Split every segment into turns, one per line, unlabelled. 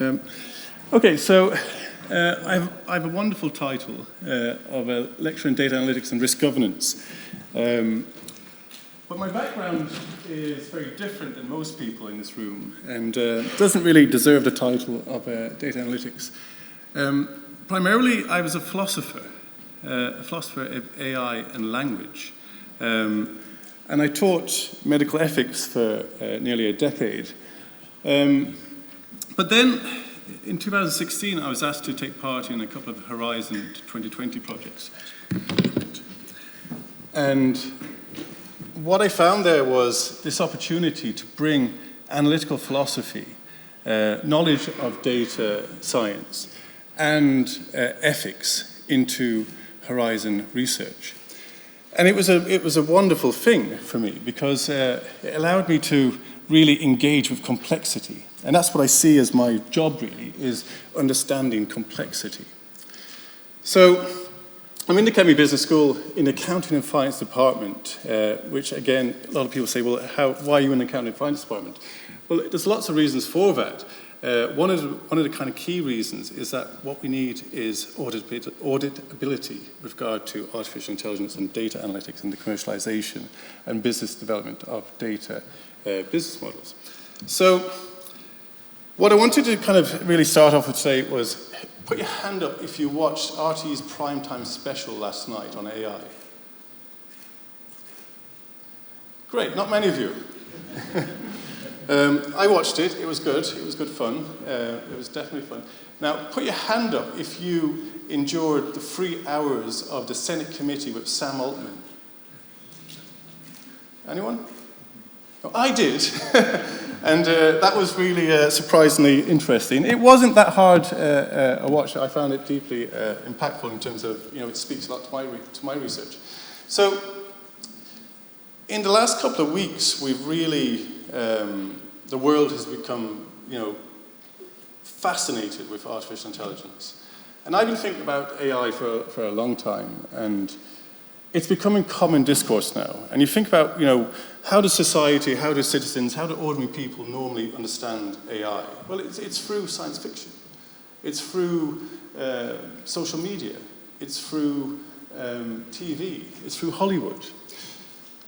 Okay, so I have a wonderful title of a lecturer in data analytics and risk governance. But my background is very different than most people in this room and doesn't really deserve the title of data analytics. Primarily, I was a philosopher of AI and language. And I taught medical ethics for nearly a decade. But then, in 2016, I was asked to take part in a couple of Horizon 2020 projects. And what I found there was this opportunity to bring analytical philosophy, knowledge of data science, and ethics into Horizon research. And it was a wonderful thing for me because it allowed me to really engage with complexity. And that's what I see as my job, really, is understanding complexity. So I'm in the Cunneen Business School in the Accounting and Finance Department, which, again, a lot of people say, well, why are you in the Accounting and Finance Department? Well, there's lots of reasons for that. One of the kind of key reasons is that what we need is auditability with regard to artificial intelligence and data analytics and the commercialization and business development of data business models. So what I wanted to kind of really start off with today was put your hand up if you watched RT's primetime special last night on AI. Great, not many of you. I watched it. It was good. It was good fun. It was definitely fun. Now, put your hand up if you endured the 3 hours of the Senate committee with Sam Altman. Anyone? Oh, I did. And that was really surprisingly interesting. It wasn't that hard a watch. I found it deeply impactful in terms of, it speaks a lot to my research. So, in the last couple of weeks, we've really, the world has become, fascinated with artificial intelligence. And I've been thinking about AI for a long time, and it's becoming common discourse now. And you think about, how does society, how do citizens, how do ordinary people normally understand AI? Well, it's through science fiction. It's through social media. It's through TV. It's through Hollywood.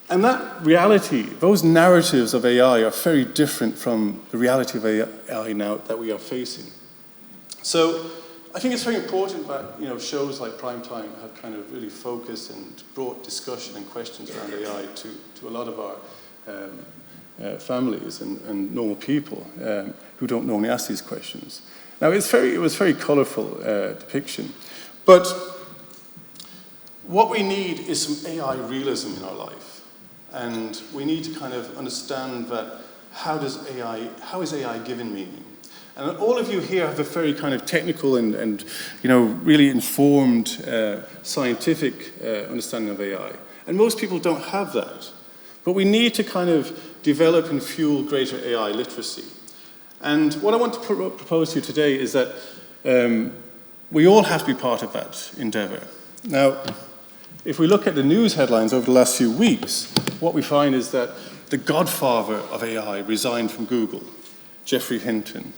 And that reality, those narratives of AI are very different from the reality of AI now that we are facing. So I think it's very important that shows like Primetime have kind of really focused and brought discussion and questions around AI to a lot of our families and normal people who don't normally ask these questions. Now it was very colourful depiction, but what we need is some AI realism in our life. And we need to kind of understand that how is AI given meaning? And all of you here have a very kind of technical and really informed scientific understanding of AI. And most people don't have that. But we need to kind of develop and fuel greater AI literacy. And what I want to propose to you today is that we all have to be part of that endeavor. Now, if we look at the news headlines over the last few weeks, what we find is that the godfather of AI resigned from Google, Geoffrey Hinton.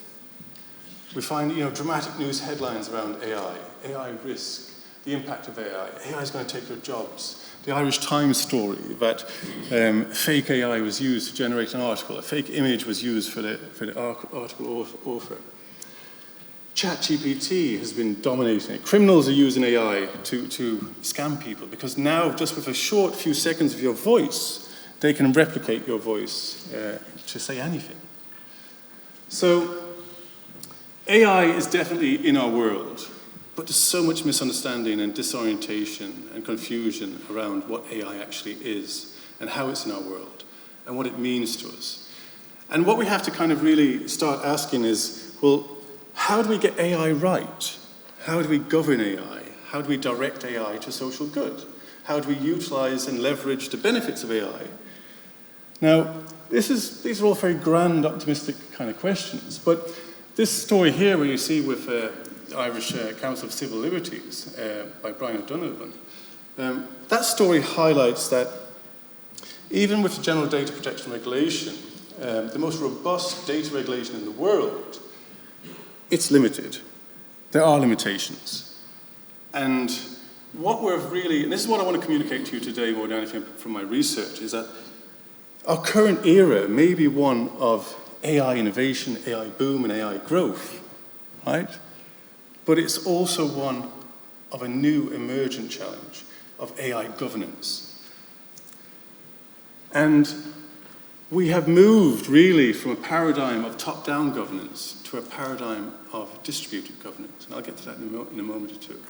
We find dramatic news headlines around AI risk, the impact of AI. AI is going to take your jobs. The Irish Times story that fake AI was used to generate an article, a fake image was used for the article author. ChatGPT has been dominating it. Criminals are using AI to scam people because now, just with a short few seconds of your voice, they can replicate your voice to say anything. So AI is definitely in our world, but there's so much misunderstanding and disorientation and confusion around what AI actually is and how it's in our world and what it means to us. And what we have to kind of really start asking is, well, how do we get AI right? How do we govern AI? How do we direct AI to social good? How do we utilize and leverage the benefits of AI? Now, these are all very grand, optimistic kind of questions, but this story here, where you see with the Irish Council of Civil Liberties by Brian O'Donovan, that story highlights that even with the General Data Protection Regulation, the most robust data regulation in the world, it's limited. There are limitations. And what we're really, and this is what I want to communicate to you today more than anything from my research, is that our current era may be one of AI innovation, AI boom, and AI growth, right? But it's also one of a new emergent challenge of AI governance. And we have moved really from a paradigm of top-down governance to a paradigm of distributed governance. And I'll get to that in a moment or two.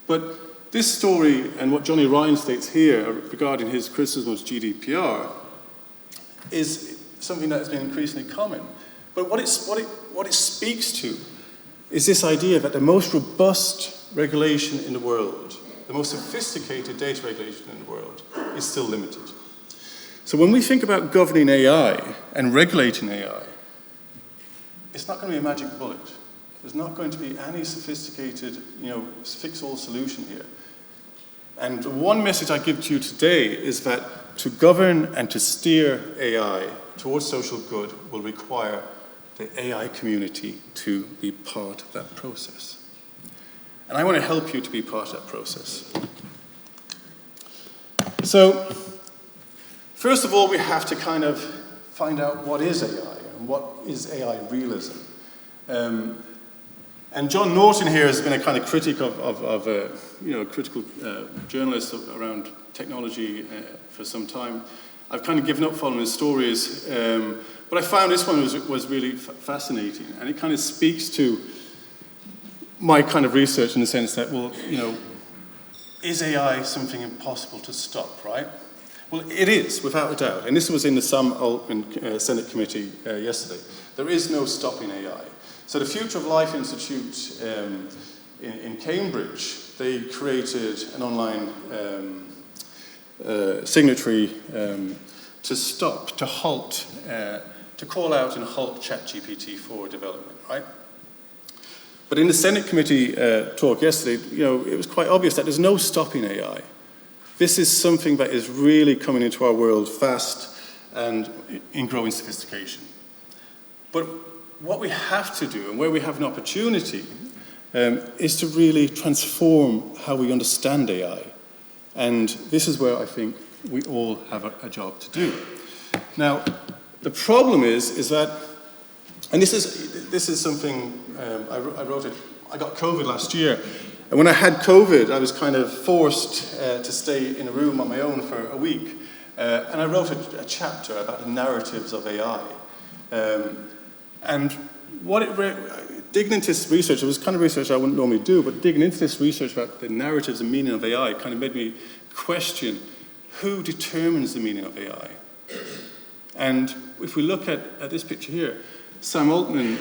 But this story and what Johnny Ryan states here regarding his criticism of GDPR is something that has been increasingly common. But what it speaks to is this idea that the most robust regulation in the world, the most sophisticated data regulation in the world, is still limited. So when we think about governing AI and regulating AI, it's not going to be a magic bullet. There's not going to be any sophisticated, fix-all solution here. And the one message I give to you today is that to govern and to steer AI towards social good will require the AI community to be part of that process. And I want to help you to be part of that process. So, first of all, we have to kind of find out what is AI and what is AI realism. And John Norton here has been a kind of critic of critical journalist around technology for some time. I've kind of given up following his stories, but I found this one was really fascinating, and it kind of speaks to my kind of research in the sense that, well, is AI something impossible to stop, right? Well, it is, without a doubt. And this was in the Sam Altman Senate committee yesterday. There is no stopping AI. So the Future of Life Institute in Cambridge, they created an online signatory to stop, to halt, to call out and halt ChatGPT-4 development, right? But in the Senate committee talk yesterday, it was quite obvious that there's no stopping AI. This is something that is really coming into our world fast and in growing sophistication. But what we have to do, and where we have an opportunity, is to really transform how we understand AI. And this is where I think we all have a job to do. Now, the problem is that, and this is something, I wrote it, I got COVID last year, and when I had COVID, I was kind of forced to stay in a room on my own for a week, and I wrote a chapter about the narratives of AI. And digging into this research, it was kind of research I wouldn't normally do, but digging into this research about the narratives and meaning of AI kind of made me question who determines the meaning of AI. And if we look at this picture here, Sam Altman,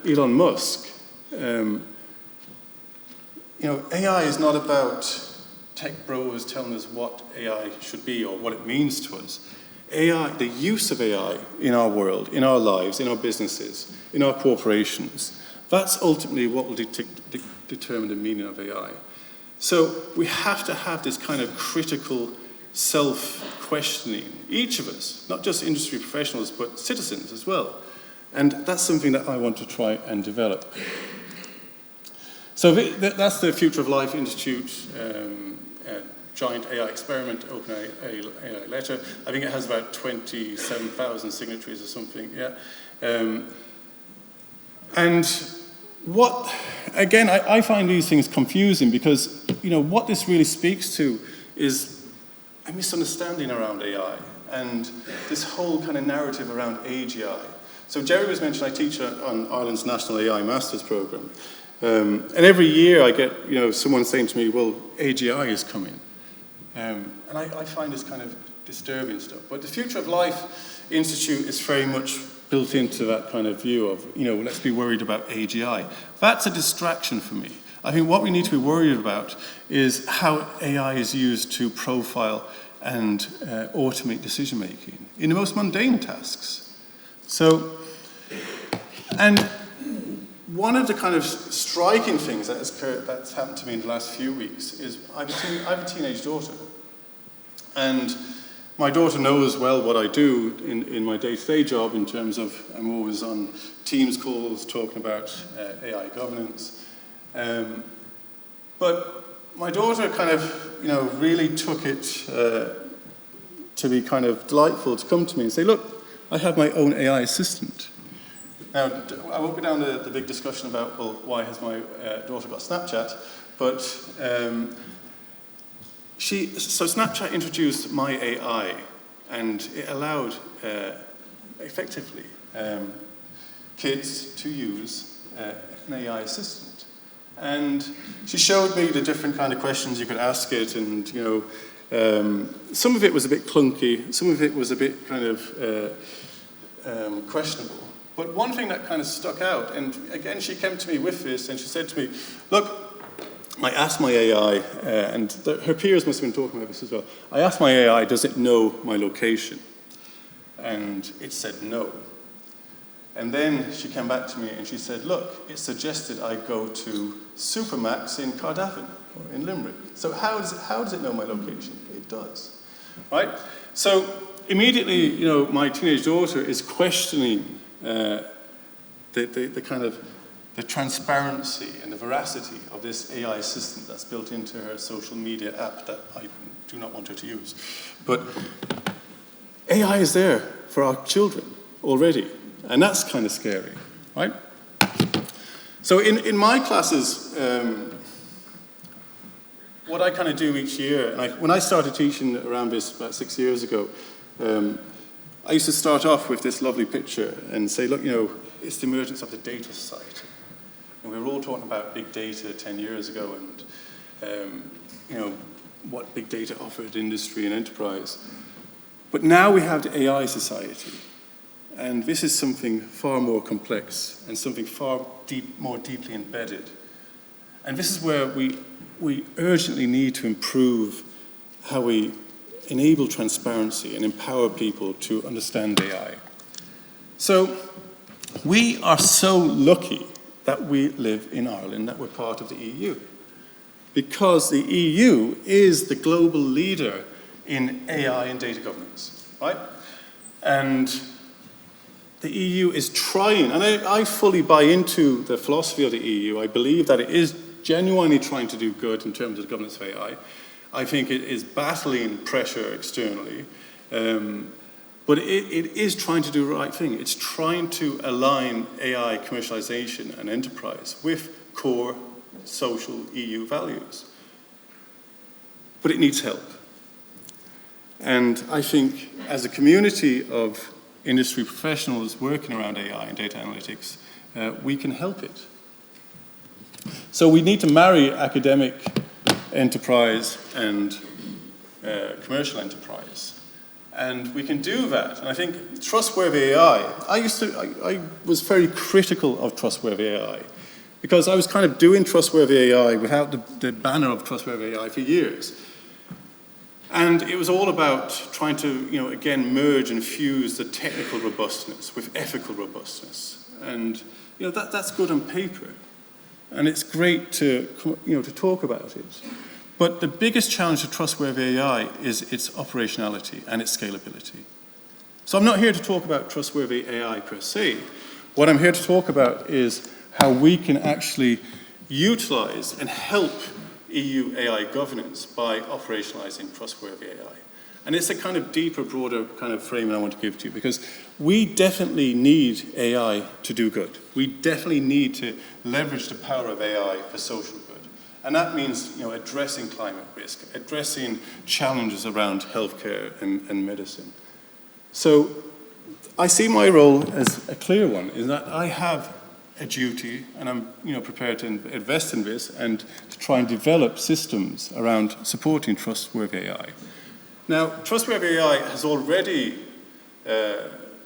Elon Musk, AI is not about tech bros telling us what AI should be or what it means to us. AI, the use of AI in our world, in our lives, in our businesses, in our corporations, that's ultimately what will determine the meaning of AI. So we have to have this kind of critical self-questioning, each of us, not just industry professionals, but citizens as well. And that's something that I want to try and develop. So that's the Future of Life Institute giant AI experiment, open AI letter. I think it has about 27,000 signatories or something, yeah. And what, again, I find these things confusing because, what this really speaks to is a misunderstanding around AI and this whole kind of narrative around AGI. So Jerry was mentioned, I teach on Ireland's National AI Masters Programme. And every year I get, someone saying to me, well, AGI is coming. And I find this kind of disturbing stuff. But the Future of Life Institute is very much built into that kind of view of, let's be worried about AGI. That's a distraction for me. I think what we need to be worried about is how AI is used to profile and automate decision-making in the most mundane tasks. So, and one of the kind of striking things that's happened to me in the last few weeks is I have a teenage daughter. And my daughter knows well what I do in my day-to-day job in terms of I'm always on Teams calls talking about AI governance. But my daughter kind of, really took it to be kind of delightful to come to me and say, look, I have my own AI assistant. Now, I won't go down the big discussion about, well, why has my daughter got Snapchat, but so Snapchat introduced my AI, and it allowed, effectively, kids to use an AI assistant. And she showed me the different kind of questions you could ask it, and, some of it was a bit clunky, some of it was a bit kind of questionable. But one thing that kind of stuck out, and again, she came to me with this, and she said to me, look, I asked my AI, and her peers must have been talking about this as well. I asked my AI, does it know my location? And it said no. And then she came back to me and she said, look, it suggested I go to Supermax in Cardiff or in Limerick. So how does it know my location? It does, right? So immediately, my teenage daughter is questioning the kind of the transparency and the veracity of this AI assistant that's built into her social media app that I do not want her to use. But AI is there for our children already, and that's kind of scary, right? So in my classes, what I kind of do each year, and when I started teaching around this about 6 years ago, I used to start off with this lovely picture and say, look, it's the emergence of the data society. And we were all talking about big data 10 years ago and, what big data offered industry and enterprise. But now we have the AI society. And this is something far more complex and something far more deeply embedded. And this is where we urgently need to improve how we enable transparency and empower people to understand AI. So we are so lucky that we live in Ireland, that we're part of the EU. Because the EU is the global leader in AI and data governance, right? And the EU is trying, and I fully buy into the philosophy of the EU. I believe that it is genuinely trying to do good in terms of the governance of AI. I think it is battling pressure externally, but it is trying to do the right thing. It's trying to align AI commercialization and enterprise with core social EU values. But it needs help. And I think as a community of industry professionals working around AI and data analytics, we can help it. So we need to marry academic enterprise and commercial enterprise. And we can do that. And I think Trustworthy AI, I was very critical of Trustworthy AI because I was kind of doing Trustworthy AI without the banner of Trustworthy AI for years. And it was all about trying to, again, merge and fuse the technical robustness with ethical robustness. And, that's good on paper. And it's great to talk about it. But the biggest challenge to Trustworthy AI is its operationality and its scalability. So I'm not here to talk about Trustworthy AI per se. What I'm here to talk about is how we can actually utilize and help EU AI governance by operationalizing Trustworthy AI. And it's a kind of deeper, broader kind of framing I want to give to you, because we definitely need AI to do good. We definitely need to leverage the power of AI for social good. And that means, addressing climate risk, addressing challenges around healthcare and medicine. So I see my role as a clear one, in that I have a duty, and I'm prepared to invest in this and to try and develop systems around supporting Trustworthy AI. Now, Trustworthy AI has already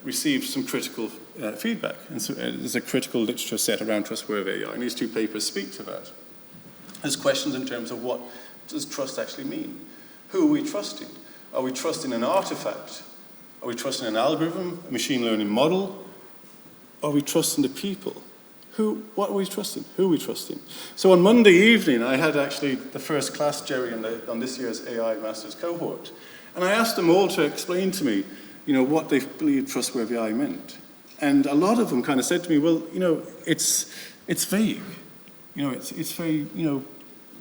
received some critical feedback, and so there's a critical literature set around Trustworthy AI, and these two papers speak to that. There's questions in terms of what does trust actually mean? Who are we trusting? Are we trusting an artifact? Are we trusting an algorithm, a machine learning model? Are we trusting the people? What are we trusting? Who are we trusting? So on Monday evening, I had actually the first class, Jerry, on this year's AI Masters cohort. And I asked them all to explain to me, what they believed trustworthy AI meant. And a lot of them kind of said to me, well, it's vague. It's very,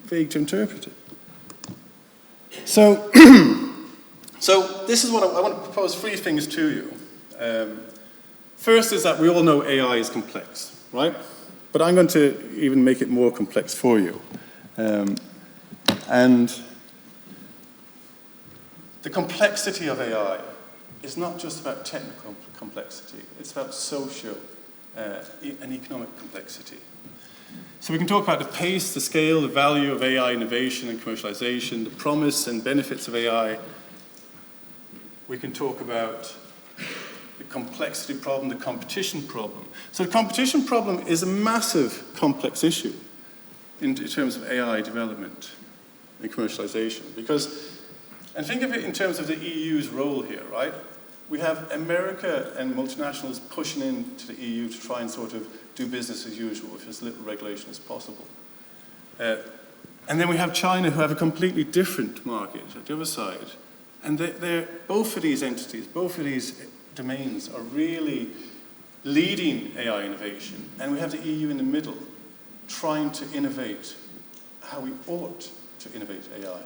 vague to interpret it. So, so this is what I want to propose 3 things to you. First is that we all know AI is complex, right? But I'm going to even make it more complex for you. And the complexity of AI is not just about technical complexity, it's about social and economic complexity. So we can talk about the pace, the scale, the value of AI innovation and commercialization, the promise and benefits of AI. We can talk about the complexity problem, the competition problem. So the competition problem is a massive, complex issue in terms of AI development and commercialization. And think of it in terms of the EU's role here, right? We have America and multinationals pushing into the EU to try and sort of do business as usual with as little regulation as possible. And then we have China, who have a completely different market at the other side. And both of these entities, both of these domains are really leading AI innovation. And we have the EU in the middle, trying to innovate how we ought to innovate AI.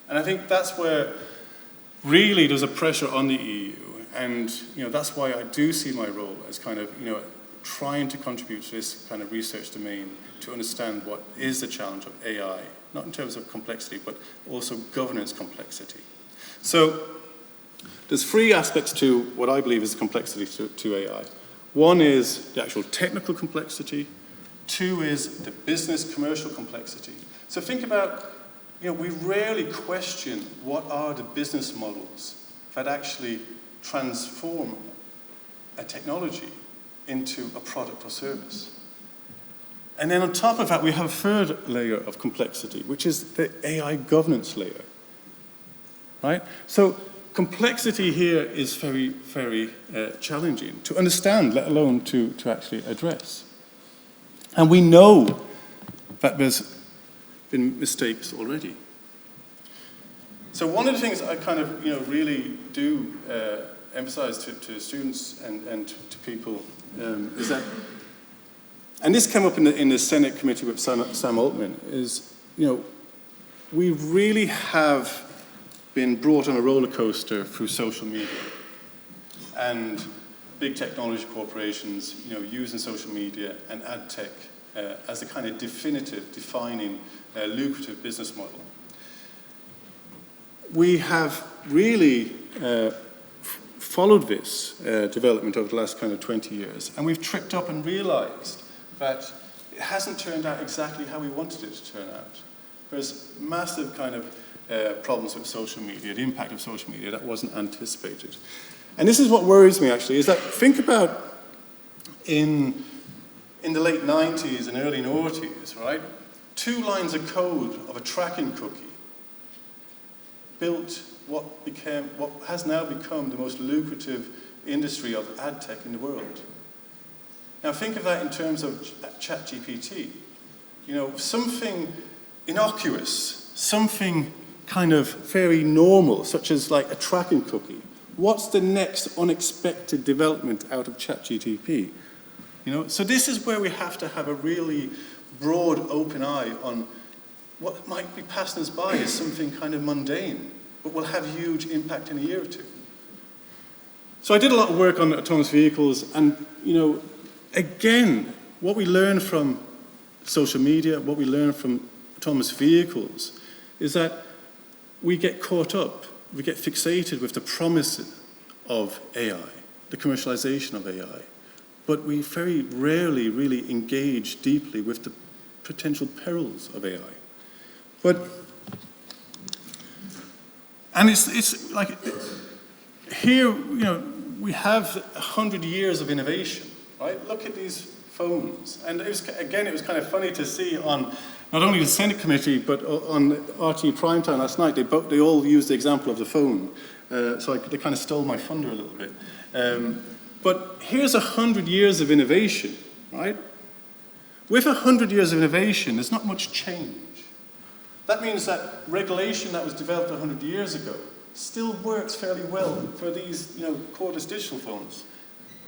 And I think that's where really there's a pressure on the EU, and that's why I do see my role as kind of trying to contribute to this kind of research domain to understand what is the challenge of AI, not in terms of complexity, but also governance complexity. So there's 3 aspects to what I believe is complexity to AI. 1 is the actual technical complexity. 2 is the business commercial complexity. So think about, we rarely question what are the business models that actually transform a technology into a product or service. And then on top of that, we have a 3rd layer of complexity, which is the AI governance layer, right? So complexity here is very, very challenging to understand, let alone to actually address. And we know that there's been mistakes already. So one of the things I kind of, really do emphasize to students and to people is that, and this came up in the Senate committee with Sam Altman, is, we really have been brought on a roller coaster through social media and big technology corporations, using social media and ad tech as a kind of definitive, defining, lucrative business model. We have really followed this development over the last kind of 20 years, and we've tripped up and realized that it hasn't turned out exactly how we wanted it to turn out. There's massive kind of problems with social media, the impact of social media that wasn't anticipated. And this is what worries me, actually, is that think about in the late 90s and early noughties, right? 2 lines of code of a tracking cookie built what has now become the most lucrative industry of ad tech in the world. Now think of that in terms of ChatGPT. Something innocuous, something kind of very normal, such as like a tracking cookie. What's the next unexpected development out of ChatGPT? So this is where we have to have a really broad, open eye on what might be passing us by as something kind of mundane, but will have huge impact in a year or 2. So I did a lot of work on autonomous vehicles, and again, what we learn from social media, what we learn from autonomous vehicles, is that we get caught up, we get fixated with the promise of AI, the commercialization of AI, but we very rarely really engage deeply with the potential perils of AI. And it's like, here, we have 100 years of innovation, right? Look at these phones. And it was kind of funny to see on not only the Senate committee, but on RT Primetime last night, they all used the example of the phone. So they kind of stole my thunder a little bit. But here's 100 years of innovation, right? With 100 years of innovation, there's not much change. That means that regulation that was developed 100 years ago still works fairly well for these, cordless digital phones,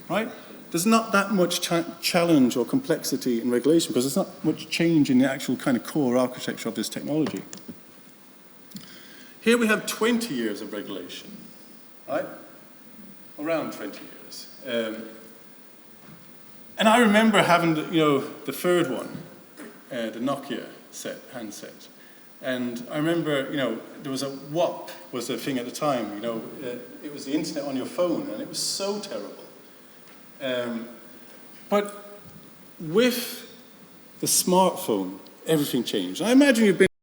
right? There's not that much challenge or complexity in regulation because there's not much change in the actual kind of core architecture of this technology. Here we have 20 years of regulation, right? Around 20 years. And I remember having, the third one, the Nokia handset. And I remember, there was a WAP was the thing at the time, it was the internet on your phone, and it was so terrible. But with the smartphone, everything changed. I imagine you've been